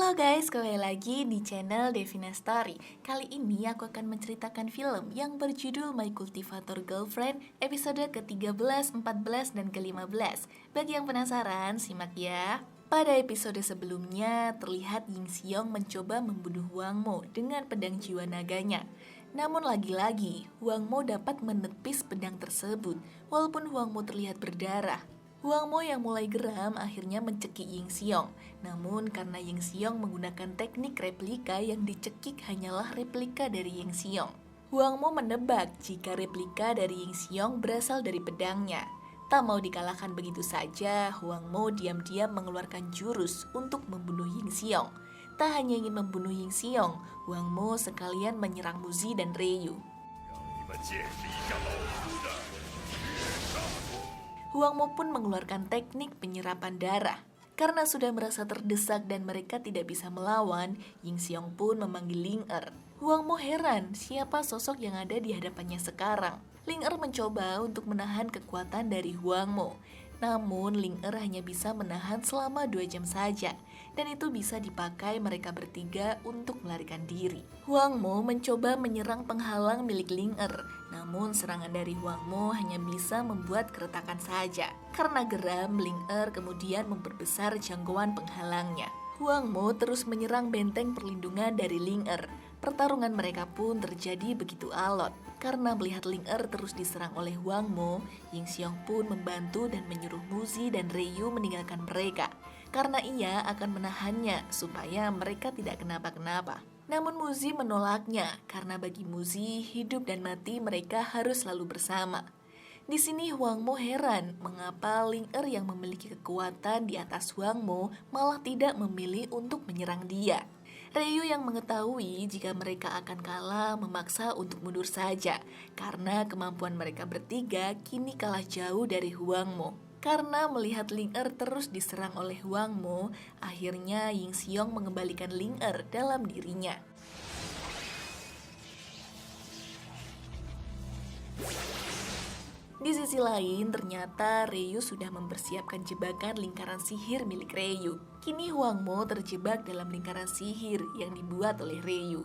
Halo guys, kembali lagi di channel Devina Story. Kali ini aku akan menceritakan film yang berjudul My Cultivator Girlfriend episode ke-13, 14, dan ke-15. Bagi yang penasaran, simak ya. Pada episode sebelumnya, terlihat Ying Xiong mencoba membunuh Huang Mo dengan pedang jiwa naganya. Namun lagi-lagi, Huang Mo dapat menepis pedang tersebut, walaupun Huang Mo terlihat berdarah. Huang Mo yang mulai geram akhirnya mencekik Ying Xiong. Namun karena Ying Xiong menggunakan teknik replika yang dicekik hanyalah replika dari Ying Xiong. Huang Mo menebak jika replika dari Ying Xiong berasal dari pedangnya. Tak mau dikalahkan begitu saja, Huang Mo diam-diam mengeluarkan jurus untuk membunuh Ying Xiong. Tak hanya ingin membunuh Ying Xiong, Huang Mo sekalian menyerang Muzi dan Ryu. Huang Mo pun mengeluarkan teknik penyerapan darah. Karena sudah merasa terdesak dan mereka tidak bisa melawan, Ying Xiong pun memanggil Ling Er. Huang Mo heran siapa sosok yang ada di hadapannya sekarang. Ling Er mencoba untuk menahan kekuatan dari Huang Mo. Namun Ling Er hanya bisa menahan selama 2 jam saja. Dan itu bisa dipakai mereka bertiga untuk melarikan diri. Huang Mo mencoba menyerang penghalang milik Ling Er. Namun serangan dari Huang Mo hanya bisa membuat keretakan saja. Karena geram, Ling Er kemudian memperbesar jangkauan penghalangnya. Huang Mo terus menyerang benteng perlindungan dari Ling Er. Pertarungan mereka pun terjadi begitu alot. Karena melihat Ling Er terus diserang oleh Huang Mo, Ying Xiong pun membantu dan menyuruh Muzi dan Ryu meninggalkan mereka. Karena ia akan menahannya supaya mereka tidak kenapa-kenapa. Namun Muzi menolaknya karena bagi Muzi hidup dan mati mereka harus selalu bersama. Di sini Huang Mo heran mengapa Ling Er yang memiliki kekuatan di atas Huang Mo malah tidak memilih untuk menyerang dia. Ryu yang mengetahui jika mereka akan kalah memaksa untuk mundur saja karena kemampuan mereka bertiga kini kalah jauh dari Huang Mo. Karena melihat Ling Er terus diserang oleh Huang Mo, akhirnya Ying Xiong mengembalikan Ling Er dalam dirinya. Di sisi lain, ternyata Ryu sudah mempersiapkan jebakan lingkaran sihir milik Ryu. Kini Huang Mo terjebak dalam lingkaran sihir yang dibuat oleh Ryu.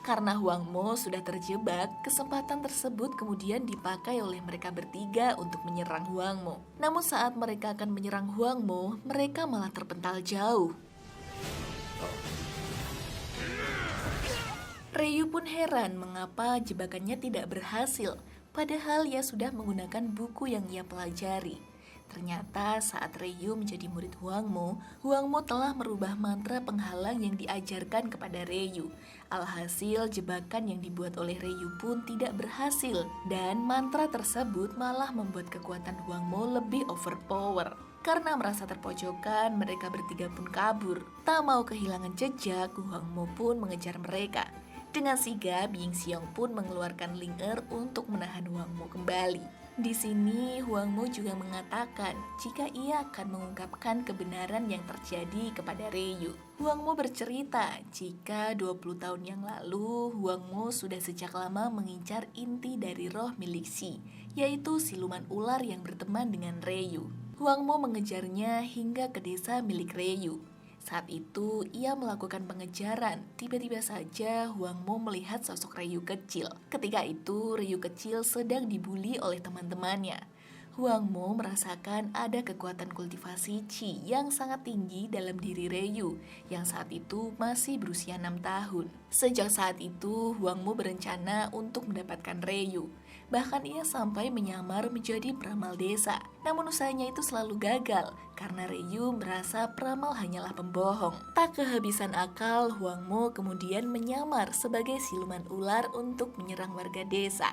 Karena Huang Mo sudah terjebak, kesempatan tersebut kemudian dipakai oleh mereka bertiga untuk menyerang Huang Mo. Namun saat mereka akan menyerang Huang Mo, mereka malah terpental jauh. Ryu pun heran mengapa jebakannya tidak berhasil, padahal ia sudah menggunakan buku yang ia pelajari. Ternyata saat Ryu menjadi murid Huang Mo telah merubah mantra penghalang yang diajarkan kepada Ryu. Alhasil jebakan yang dibuat oleh Ryu pun tidak berhasil, dan mantra tersebut malah membuat kekuatan Huang Mo lebih overpower. Karena merasa terpojokan, mereka bertiga pun kabur. Tak mau kehilangan jejak, Huang Mo pun mengejar mereka. Dengan sigap, Ying Xiong pun mengeluarkan Ling Er untuk menahan Huang Mo kembali. Di sini, Huang Mo juga mengatakan jika ia akan mengungkapkan kebenaran yang terjadi kepada Ryu. Huang Mo bercerita jika 20 tahun yang lalu, Huang Mo sudah sejak lama mengincar inti dari roh milik Xi, yaitu siluman ular yang berteman dengan Ryu. Huang Mo mengejarnya hingga ke desa milik Ryu. Saat itu, ia melakukan pengejaran. Tiba-tiba saja Huang Mo melihat sosok Ryu kecil. Ketika itu, Ryu kecil sedang dibuli oleh teman-temannya. Huang Mo merasakan ada kekuatan kultivasi Qi yang sangat tinggi dalam diri Ryu, yang saat itu masih berusia 6 tahun. Sejak saat itu, Huang Mo berencana untuk mendapatkan Ryu. Bahkan ia sampai menyamar menjadi peramal desa. Namun usahanya itu selalu gagal, karena Ryu merasa peramal hanyalah pembohong. Tak kehabisan akal, Huang Mo kemudian menyamar sebagai siluman ular untuk menyerang warga desa.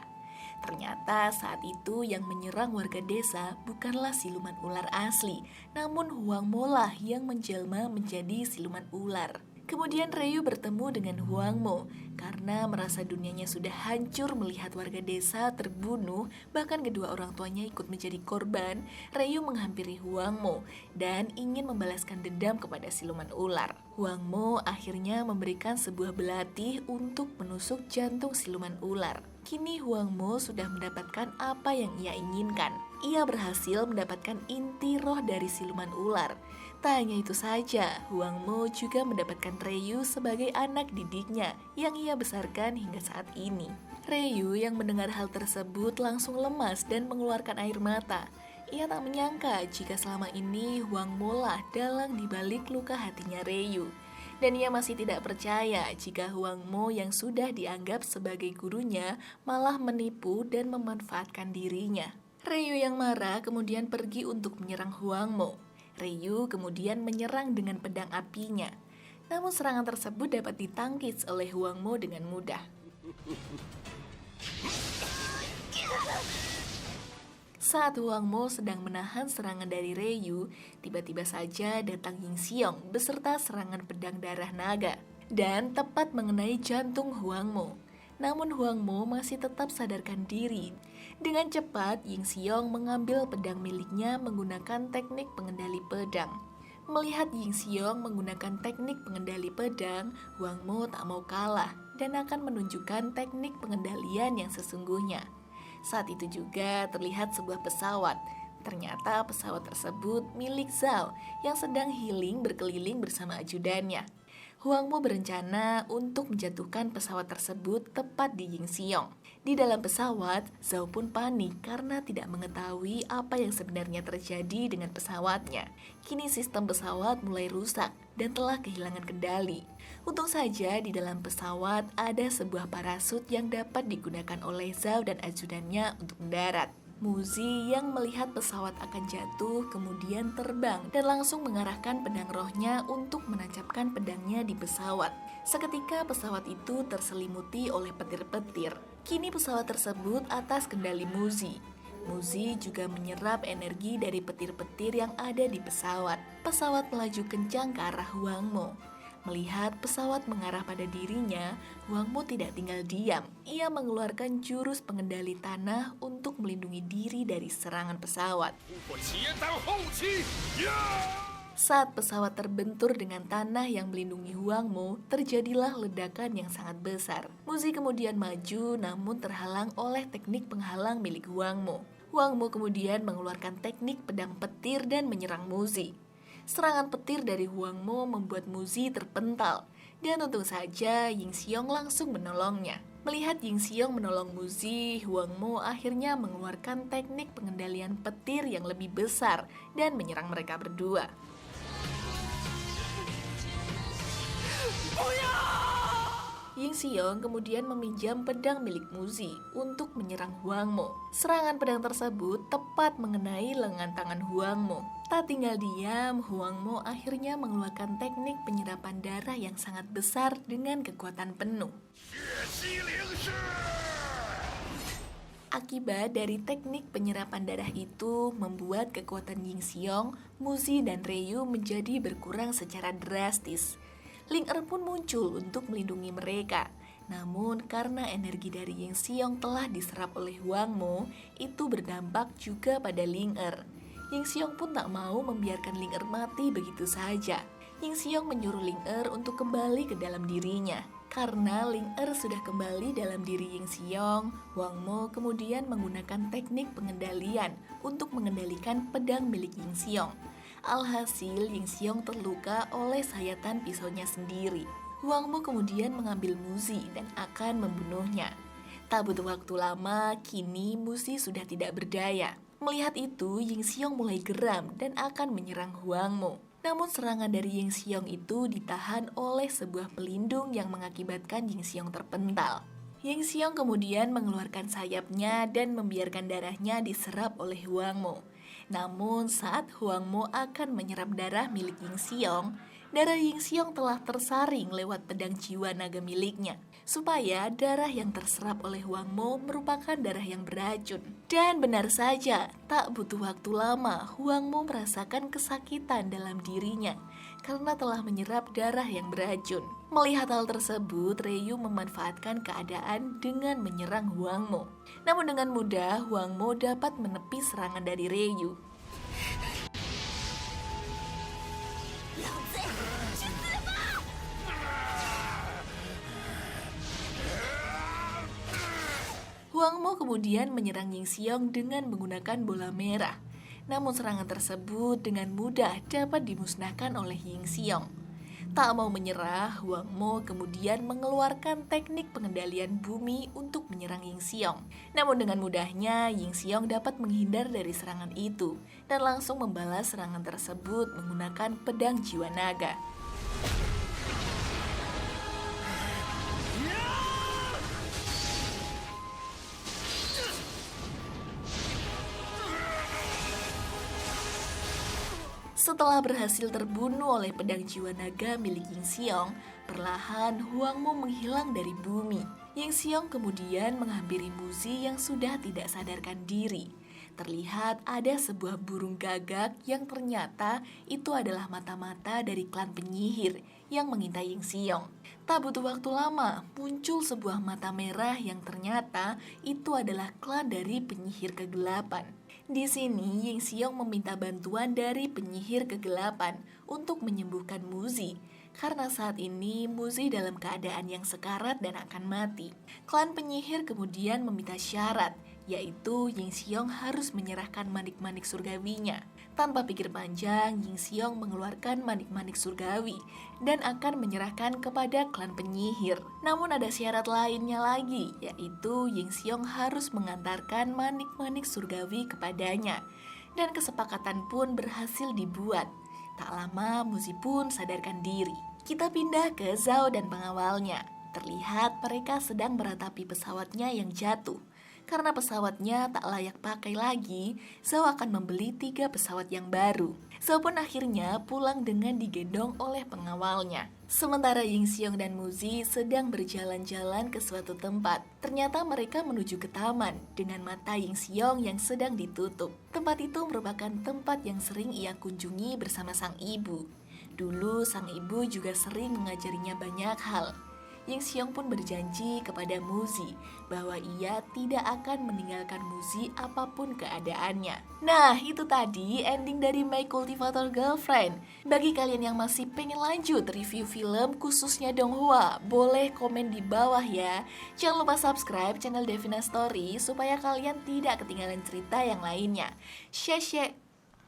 Ternyata saat itu yang menyerang warga desa bukanlah siluman ular asli, namun Huang Mo lah yang menjelma menjadi siluman ular. Kemudian Ryu bertemu dengan Huang Mo. Karena merasa dunianya sudah hancur melihat warga desa terbunuh, bahkan kedua orang tuanya ikut menjadi korban, Ryu menghampiri Huang Mo dan ingin membalaskan dendam kepada siluman ular. Huang Mo akhirnya memberikan sebuah belatih untuk menusuk jantung siluman ular. Kini Huang Mo sudah mendapatkan apa yang ia inginkan. Ia berhasil mendapatkan inti roh dari siluman ular. Tak hanya itu saja, Huang Mo juga mendapatkan Ryu sebagai anak didiknya yang ia besarkan hingga saat ini. Ryu yang mendengar hal tersebut langsung lemas dan mengeluarkan air mata. Ia tak menyangka jika selama ini Huang Mo lah dalang dibalik luka hatinya Ryu. Dan ia masih tidak percaya jika Huang Mo yang sudah dianggap sebagai gurunya malah menipu dan memanfaatkan dirinya. Ryu yang marah kemudian pergi untuk menyerang Huang Mo. Ryu kemudian menyerang dengan pedang apinya. Namun serangan tersebut dapat ditangkis oleh Huang Mo dengan mudah. Saat Huang Mo sedang menahan serangan dari Ryu, tiba-tiba saja datang Ying Xiong beserta serangan pedang darah naga dan tepat mengenai jantung Huang Mo. Namun Huang Mo masih tetap sadarkan diri. Dengan cepat, Ying Xiong mengambil pedang miliknya menggunakan teknik pengendali pedang. Melihat Ying Xiong menggunakan teknik pengendali pedang, Huang Mo tak mau kalah dan akan menunjukkan teknik pengendalian yang sesungguhnya. Saat itu juga terlihat sebuah pesawat. Ternyata pesawat tersebut milik Zhao yang sedang healing berkeliling bersama ajudannya. Huang Mo berencana untuk menjatuhkan pesawat tersebut tepat di Ying Xiong. Di dalam pesawat, Zhao pun panik karena tidak mengetahui apa yang sebenarnya terjadi dengan pesawatnya. Kini sistem pesawat mulai rusak dan telah kehilangan kendali. Untung saja di dalam pesawat ada sebuah parasut yang dapat digunakan oleh Zhao dan ajudannya untuk mendarat. Muzi yang melihat pesawat akan jatuh kemudian terbang dan langsung mengarahkan pedang rohnya untuk menancapkan pedangnya di pesawat. Seketika pesawat itu terselimuti oleh petir-petir. Kini pesawat tersebut atas kendali Muzi. Muzi juga menyerap energi dari petir-petir yang ada di pesawat. Pesawat melaju kencang ke arah Huang Mo. Melihat pesawat mengarah pada dirinya, Huang Mo tidak tinggal diam. Ia mengeluarkan jurus pengendali tanah untuk melindungi diri dari serangan pesawat. Saat pesawat terbentur dengan tanah yang melindungi Huang Mo, terjadilah ledakan yang sangat besar. Muzi kemudian maju namun terhalang oleh teknik penghalang milik Huang Mo. Huang Mo kemudian mengeluarkan teknik pedang petir dan menyerang Muzi. Serangan petir dari Huang Mo membuat Muzi terpental, dan untung saja Ying Xiong langsung menolongnya. Melihat Ying Xiong menolong Muzi, Huang Mo akhirnya mengeluarkan teknik pengendalian petir yang lebih besar dan menyerang mereka berdua. Ying Xiong kemudian meminjam pedang milik Muzi untuk menyerang Huang Mo. Serangan pedang tersebut tepat mengenai lengan tangan Huang Mo. Tak tinggal diam, Huang Mo akhirnya mengeluarkan teknik penyerapan darah yang sangat besar dengan kekuatan penuh. Akibat dari teknik penyerapan darah itu membuat kekuatan Ying Xiong, Muzi, dan Ryu menjadi berkurang secara drastis. Ling Er pun muncul untuk melindungi mereka. Namun karena energi dari Ying Xiong telah diserap oleh Huang Mo, itu berdampak juga pada Ling Er. Ying Xiong pun tak mau membiarkan Ling Er mati begitu saja. Ying Xiong menyuruh Ling Er untuk kembali ke dalam dirinya. Karena Ling Er sudah kembali dalam diri Ying Xiong, Huang Mo kemudian menggunakan teknik pengendalian untuk mengendalikan pedang milik Ying Xiong. Alhasil Ying Xiong terluka oleh sayatan pisaunya sendiri. Huang Mo kemudian mengambil Muzi dan akan membunuhnya. Tak butuh waktu lama, kini Muzi sudah tidak berdaya. Melihat itu, Ying Xiong mulai geram dan akan menyerang Huang Mo. Namun serangan dari Ying Xiong itu ditahan oleh sebuah pelindung yang mengakibatkan Ying Xiong terpental. Ying Xiong kemudian mengeluarkan sayapnya dan membiarkan darahnya diserap oleh Huang Mo. Namun saat Huang Mo akan menyerap darah milik Ying Xiong, darah Ying Xiong telah tersaring lewat pedang jiwa naga miliknya, supaya darah yang terserap oleh Huang Mo merupakan darah yang beracun. Dan benar saja, tak butuh waktu lama, Huang Mo merasakan kesakitan dalam dirinya karena telah menyerap darah yang beracun. Melihat hal tersebut, Ryu memanfaatkan keadaan dengan menyerang Huang Mo. Namun dengan mudah, Huang Mo dapat menepis serangan dari Ryu. kemudian menyerang Ying Xiong dengan menggunakan bola merah. Namun serangan tersebut dengan mudah dapat dimusnahkan oleh Ying Xiong. Tak mau menyerah, Huang Mo kemudian mengeluarkan teknik pengendalian bumi untuk menyerang Ying Xiong. Namun dengan mudahnya, Ying Xiong dapat menghindar dari serangan itu dan langsung membalas serangan tersebut menggunakan pedang jiwa naga. Setelah berhasil terbunuh oleh pedang jiwa naga milik Ying Xiong, perlahan Huang Mo menghilang dari bumi. Ying Xiong kemudian menghampiri Muzi yang sudah tidak sadarkan diri. Terlihat ada sebuah burung gagak yang ternyata itu adalah mata-mata dari klan penyihir yang mengintai Ying Xiong. Tak butuh waktu lama, muncul sebuah mata merah yang ternyata itu adalah klan dari penyihir kegelapan. Di sini, Ying Xiong meminta bantuan dari penyihir kegelapan untuk menyembuhkan Muzi, karena saat ini Muzi dalam keadaan yang sekarat dan akan mati. Klan penyihir kemudian meminta syarat, yaitu Ying Xiong harus menyerahkan manik-manik surgawinya. Tanpa pikir panjang, Ying Xiong mengeluarkan manik-manik surgawi dan akan menyerahkan kepada klan penyihir. Namun ada syarat lainnya lagi, yaitu Ying Xiong harus mengantarkan manik-manik surgawi kepadanya. Dan kesepakatan pun berhasil dibuat. Tak lama Muzi pun sadarkan diri. Kita pindah ke Zhao dan pengawalnya. Terlihat mereka sedang meratapi pesawatnya yang jatuh. Karena pesawatnya tak layak pakai lagi, Zhao akan membeli 3 pesawat yang baru. Zhao pun akhirnya pulang dengan digendong oleh pengawalnya. Sementara Ying Xiong dan Muzi sedang berjalan-jalan ke suatu tempat. Ternyata mereka menuju ke taman dengan mata Ying Xiong yang sedang ditutup. Tempat itu merupakan tempat yang sering ia kunjungi bersama sang ibu. Dulu sang ibu juga sering mengajarinya banyak hal. Ying Xiong pun berjanji kepada Muzi bahwa ia tidak akan meninggalkan Muzi apapun keadaannya. Nah, itu tadi ending dari My Cultivator Girlfriend. Bagi kalian yang masih pengen lanjut review film khususnya Donghua, boleh komen di bawah ya. Jangan lupa subscribe channel Devina Story supaya kalian tidak ketinggalan cerita yang lainnya. Xie xie.